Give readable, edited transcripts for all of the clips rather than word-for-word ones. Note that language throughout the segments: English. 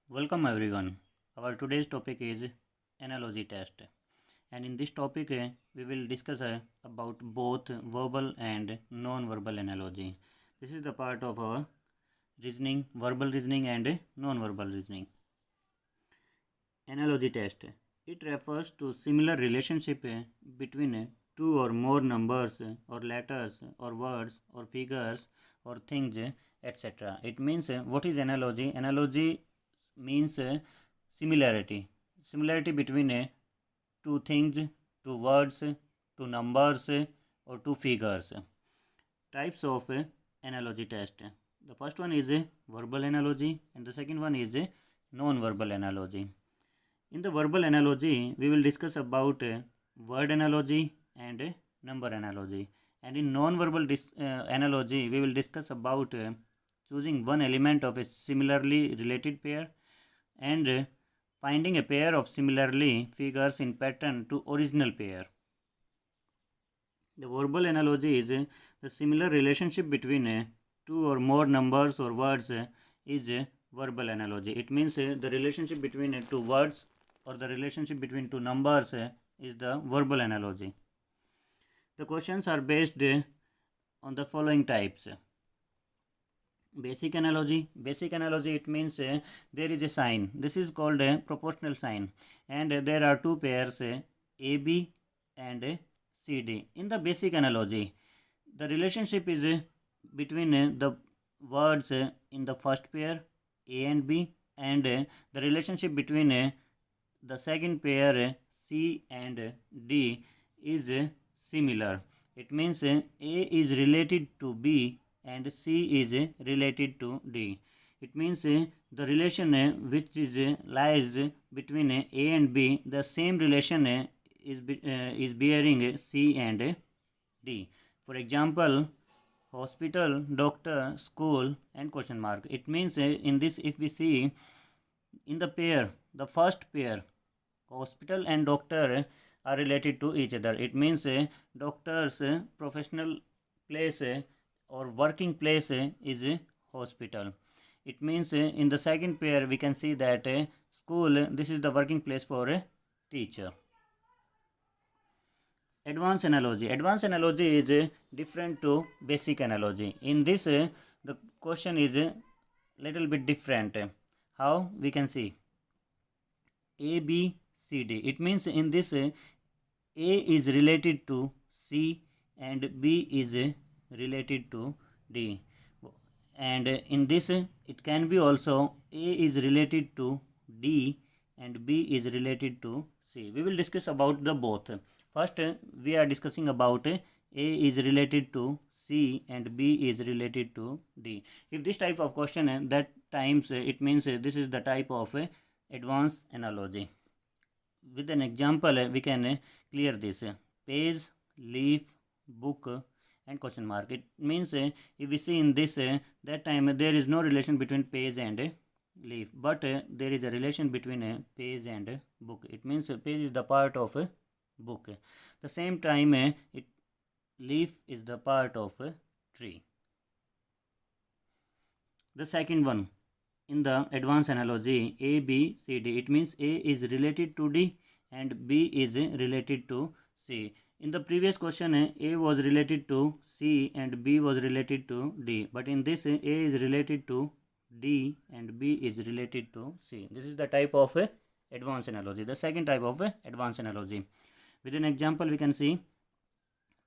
Welcome everyone. Our today's topic is analogy test, and in this topic we will discuss about both verbal and non-verbal analogy. This is the part of our reasoning, verbal reasoning and non-verbal reasoning. Analogy test. It refers to similar relationship between two or more numbers or letters or words or figures or things, etc. It means what is analogy? Analogy means similarity. Similarity between two things, two words, two numbers, or two figures. Types of analogy test. The first one is a verbal analogy, and the second one is a non-verbal analogy. In the verbal analogy, we will discuss about word analogy and number analogy. And in non-verbal analogy, we will discuss about choosing one element of a similarly related pair and finding a pair of similarly figures in pattern to original pair. The verbal analogy is the similar relationship between two or more numbers or words is verbal analogy. It means the relationship between two words or the relationship between two numbers is the verbal analogy. The questions are based on the following types. Basic analogy. Basic analogy, it means there is a sign. This is called a proportional sign, and there are two pairs AB and CD. In the basic analogy, the relationship is between the words in the first pair A and B, and the relationship between the second pair C and D is similar. It means A is related to B and C is related to D. It means the relation which is lies between A and B, the same relation is bearing C and D. For example, hospital, doctor, school, and question mark. It means in this, if we see in the pair, the first pair, hospital and doctor are related to each other. It means doctor's professional place or working place is hospital. It means in the second pair we can see that school, this is the working place for a teacher. Advanced analogy. Advanced analogy is different to basic analogy. In this the question is a little bit different. How we can see A, B, C, D. It means in this A is related to C and B is related to D. And in this it can be also A is related to D and B is related to C. We will discuss about the both. First we are discussing about A is related to C and B is related to D. If this type of question that times it means this is the type of advanced analogy. With an example we can clear this. Page, leaf, book and question mark. It means if we see in this that time there is no relation between page and leaf, but there is a relation between page and book. It means page is the part of a book. The same time leaf is the part of a tree. The second one, in the advanced analogy, A, B, C, D. It means A is related to D and B is related to C. In the previous question, A was related to C and B was related to D. But in this, A is related to D and B is related to C. This is the type of advanced analogy. The second type of advanced analogy. With an example, we can see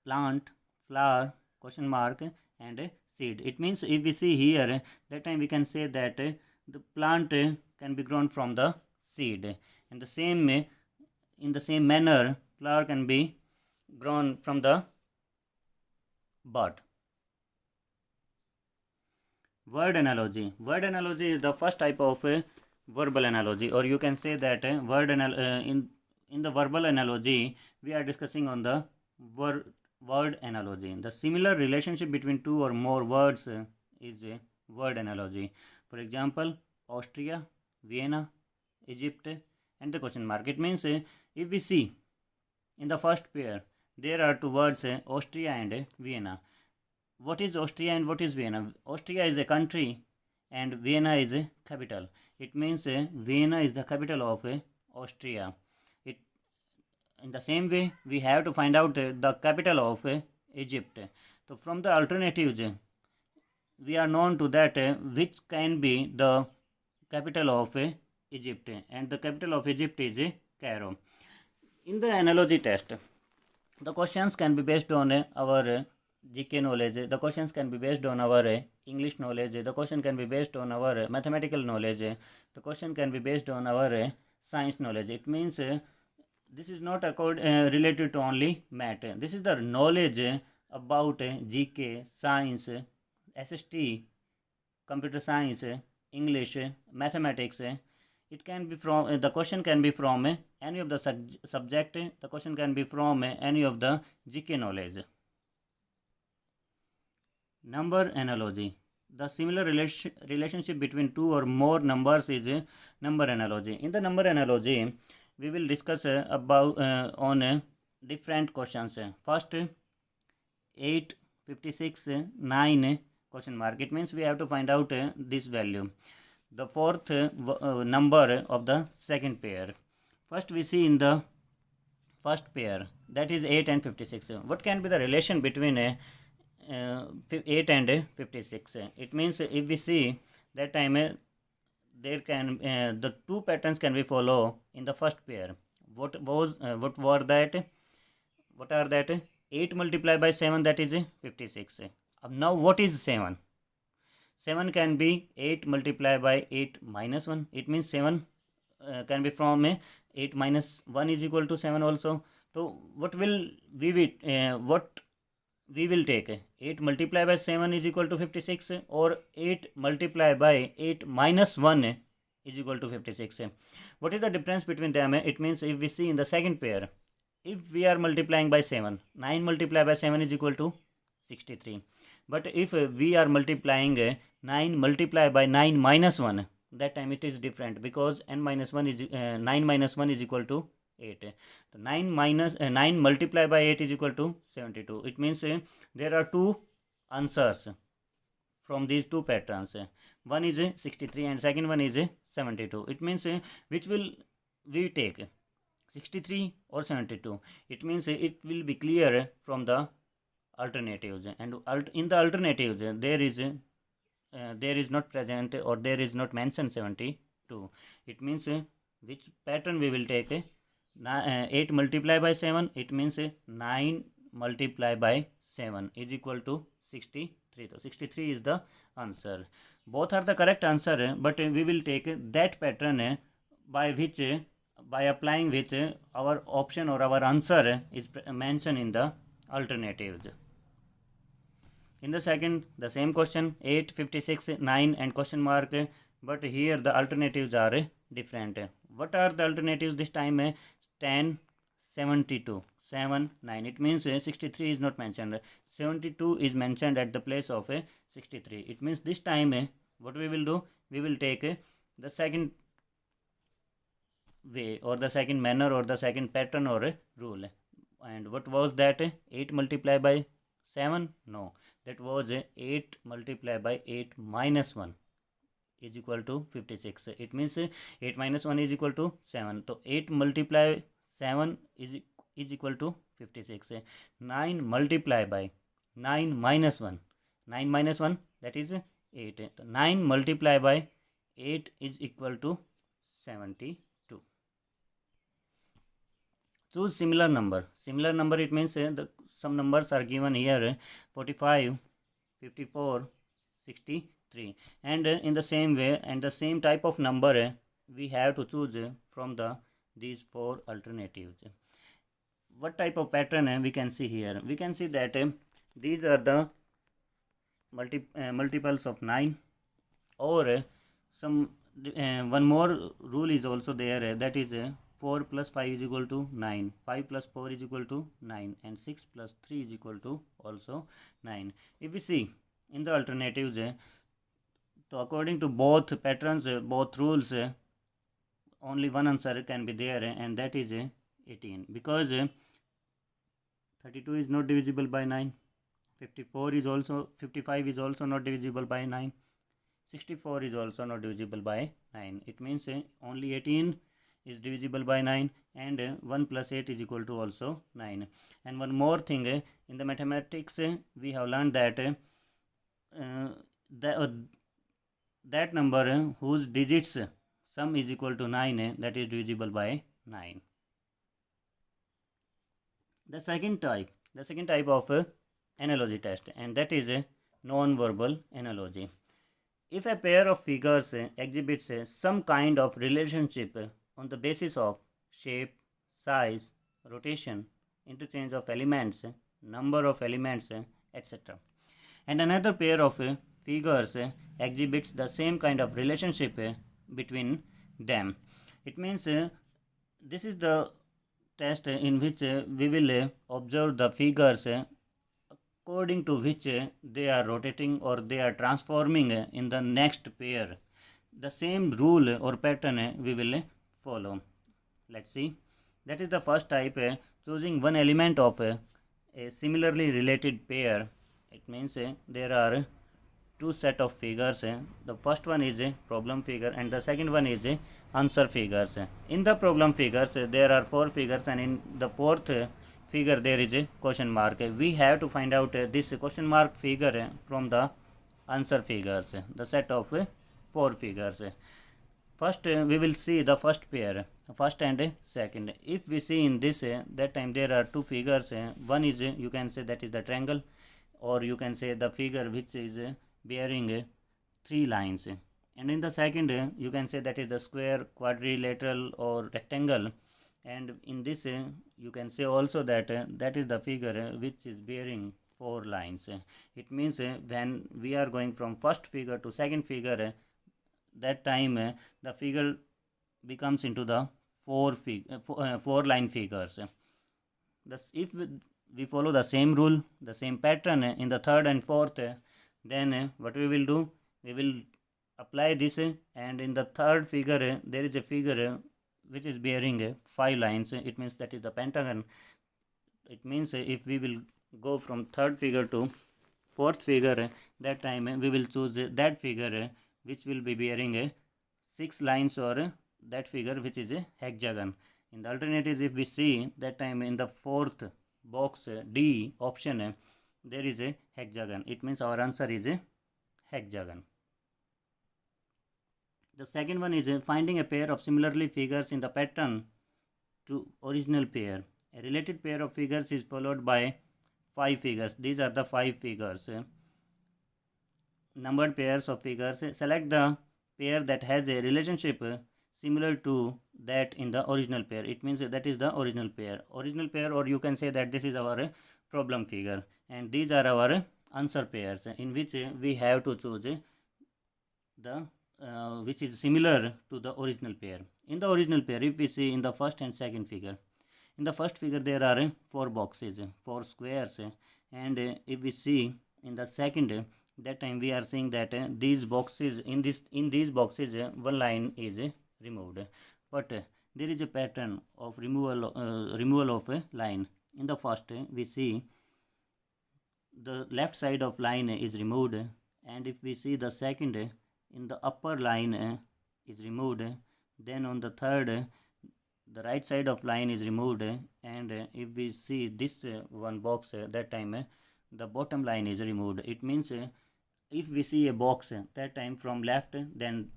plant, flower, question mark and seed. It means if we see here, that time we can say that the plant can be grown from the seed, and the same in the same manner flower can be grown from the bud. Word analogy. Word analogy is the first type of verbal analogy, or you can say that in the verbal analogy we are discussing on the word analogy. The similar relationship between two or more words is a word analogy. For example, Austria, Vienna, Egypt and the question mark. It means if we see in the first pair there are two words Austria and Vienna. What is Austria and what is Vienna? Austria is a country and Vienna is a capital. It means Vienna is the capital of Austria. It in the same way we have to find out the capital of Egypt. So from the alternatives we are known to that which can be the capital of Egypt, and the capital of Egypt is Cairo. In the analogy test, the questions can be based on our GK knowledge, the questions can be based on our English knowledge, the question can be based on our mathematical knowledge, the question can be based on our science knowledge. It means this is not related to only math. This is the knowledge about GK, science, SST, computer science, English, mathematics. It can be from the question can be from any of the subject. The question can be from any of the GK knowledge. Number analogy. The similar relationship between two or more numbers is number analogy. In the number analogy, we will discuss about on different questions. First, 8, 56, 9 question mark. It means we have to find out this value. The fourth number of the second pair. First we see in the first pair, that is 8 and 56. What can be the relation between 8 and 56? It means if we see that time there can the two patterns can be follow in the first pair. What are that? 8 multiplied by 7, that is 56. Now what is 7? 7 can be 8 multiplied by 8 minus 1. It means 7 can be from 8 minus 1 is equal to 7 also. So what we will take? 8 multiplied by 7 is equal to 56, or 8 multiplied by 8 minus 1 is equal to 56. What is the difference between them? It means if we see in the second pair, if we are multiplying by 7, 9 multiplied by 7 is equal to 63. But if we are multiplying 9 multiplied by 9 minus 1, that time it is different, because n minus 1 is 9 minus 1 is equal to 8. So 9 multiplied by 8 is equal to 72. It means there are two answers from these two patterns. One is 63 and second one is 72. It means which will we take, 63 or 72? It means it will be clear from the alternatives, and in the alternatives there is not present, or there is not mentioned 72. It means which pattern we will take? 8 multiplied by 7, it means 9 multiplied by 7 is equal to 63. So 63 is the answer. Both are the correct answer, but we will take that pattern by applying which our option or our answer is mentioned in the alternatives. In the second, the same question, 8, 56, 9 and question mark, but here the alternatives are different. What are the alternatives this time? 10, 72, 7, 9. It means 63 is not mentioned. 72 is mentioned at the place of 63. It means this time what we will do? We will take the second way, or the second manner, or the second pattern or rule. And what was that? 8 multiplied by 7? No, that was 8 multiplied by 8 minus 1 is equal to 56. It means 8 minus 1 is equal to 7. So 8 multiplied 7 is equal to 56. 9 multiplied by 9 minus 1. 9 minus 1, that is 8. So 9 multiplied by 8 is equal to 72. Choose similar number. Similar number, it means some numbers are given here, 45, 54, 63, and in the same way and the same type of number we have to choose from these four alternatives. What type of pattern we can see here? We can see that these are the multiples of 9, or some one more rule is also there, that is 4 plus 5 is equal to 9, 5 plus 4 is equal to 9, and 6 plus 3 is equal to also 9. If we see in the alternatives, so according to both patterns, both rules, only one answer can be there, and that is 18, because 32 is not divisible by 9, 55 is also not divisible by 9, 64 is also not divisible by 9. It means only 18 is divisible by 9, and 1 plus 8 is equal to also 9. And one more thing, in the mathematics we have learned that that number whose digits sum is equal to 9, that is divisible by 9. The second type of analogy test, and that is a non-verbal analogy. If a pair of figures exhibits some kind of relationship on the basis of shape, size, rotation, interchange of elements, number of elements, etc., and another pair of figures exhibits the same kind of relationship between them, it means this is the test in which we will observe the figures according to which they are rotating or they are transforming in the next pair. The same rule or pattern we will follow. Let's see. That is the first type, choosing one element of a similarly related pair. It means there are two set of figures. The first one is a problem figure and the second one is a answer figures. In the problem figures there are four figures, and in the fourth figure there is a question mark. We have to find out this question mark figure from the answer figures, the set of four figures. First we will see the first pair, first and second. If we see in this, that time there are two figures. One is you can say that is the triangle, or you can say the figure which is bearing three lines, and in the second you can say that is the square, quadrilateral, or rectangle, and in this you can say also that that is the figure which is bearing four lines. It means when we are going from first figure to second figure, that time the figure becomes into the four line figures. Thus, if we follow the same rule, the same pattern in the third and fourth, then what we will do, we will apply this, and in the third figure there is a figure which is bearing five lines. It means that is the pentagon. It means if we will go from third figure to fourth figure, that time we will choose that figure which will be bearing six lines, or that figure which is a hexagon. In the alternatives, if we see, that time in the fourth box D option there is a hexagon. It means our answer is a hexagon. The second one is finding a pair of similarly figures in the pattern to original pair. A related pair of figures is followed by five figures. These are the five figures. Numbered pairs of figures. Select the pair that has a relationship similar to that in the original pair. It means that is the original pair. Original pair, or you can say that this is our problem figure, and these are our answer pairs, in which we have to choose the which is similar to the original pair. In the original pair, if we see in the first and second figure, in the first figure there are four boxes, four squares, and if we see in the second, that time we are seeing that these boxes, in these boxes one line is removed, but there is a pattern of removal of a line. In the first we see the left side of line is removed, and if we see the second, in the upper line is removed, then on the third the right side of line is removed, and if we see this one box, that time the bottom line is removed. It means if we see a box, that time from left, then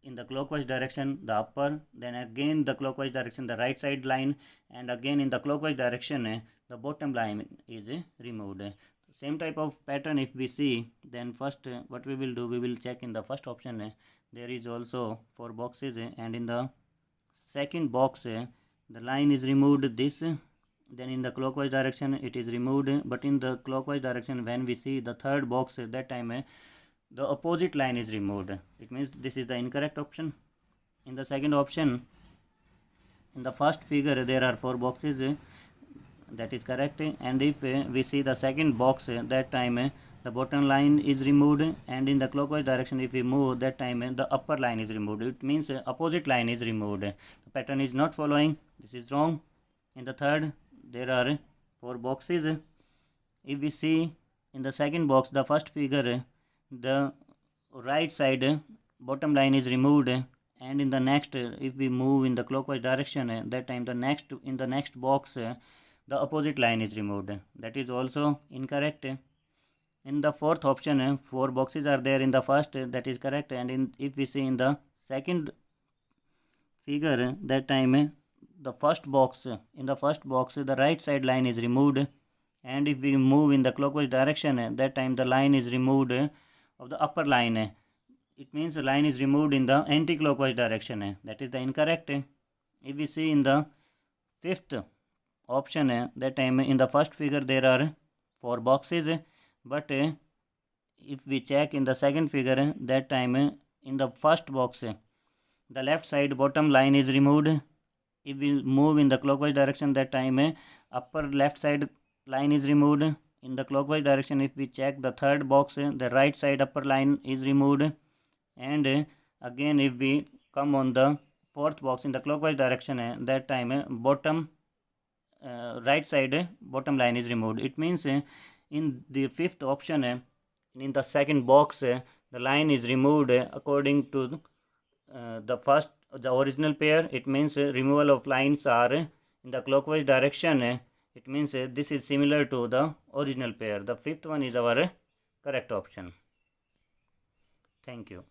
in the clockwise direction the upper, then again the clockwise direction the right side line, and again in the clockwise direction the bottom line is removed. Same type of pattern if we see, then first what we will do, we will check in the first option there is also four boxes, and in the second box the line is removed this, then in the clockwise direction it is removed, but in the clockwise direction when we see the third box, that time the opposite line is removed. It means this is the incorrect option. In the second option, in the first figure there are four boxes, that is correct, and if we see the second box, that time the bottom line is removed, and in the clockwise direction if we move, that time the upper line is removed. It means opposite line is removed. The pattern is not following, this is wrong. In the third there are four boxes. If we see in the second box, the first figure, the right side bottom line is removed, and in the next if we move in the clockwise direction, that time the next in the next box the opposite line is removed. That is also incorrect. In the fourth option, 4 boxes are there in the first, that is correct. And if we see in the second figure, that time the first box in the first box the right side line is removed, and if we move in the clockwise direction, that time the line is removed of the upper line. It means the line is removed in the anti-clockwise direction. That is the incorrect. If we see in the fifth option, that time in the first figure there are 4 boxes, but if we check in the second figure, that time in the first box the left side bottom line is removed. If we move in the clockwise direction, that time upper left side line is removed. In the clockwise direction, if we check the third box, the right side upper line is removed. And again if we come on the fourth box in the clockwise direction, that time bottom right side bottom line is removed. It means in the fifth option, in the second box, the line is removed according to the original pair. It means removal of lines are in the clockwise direction. It means this is similar to the original pair. The fifth one is our correct option. Thank you.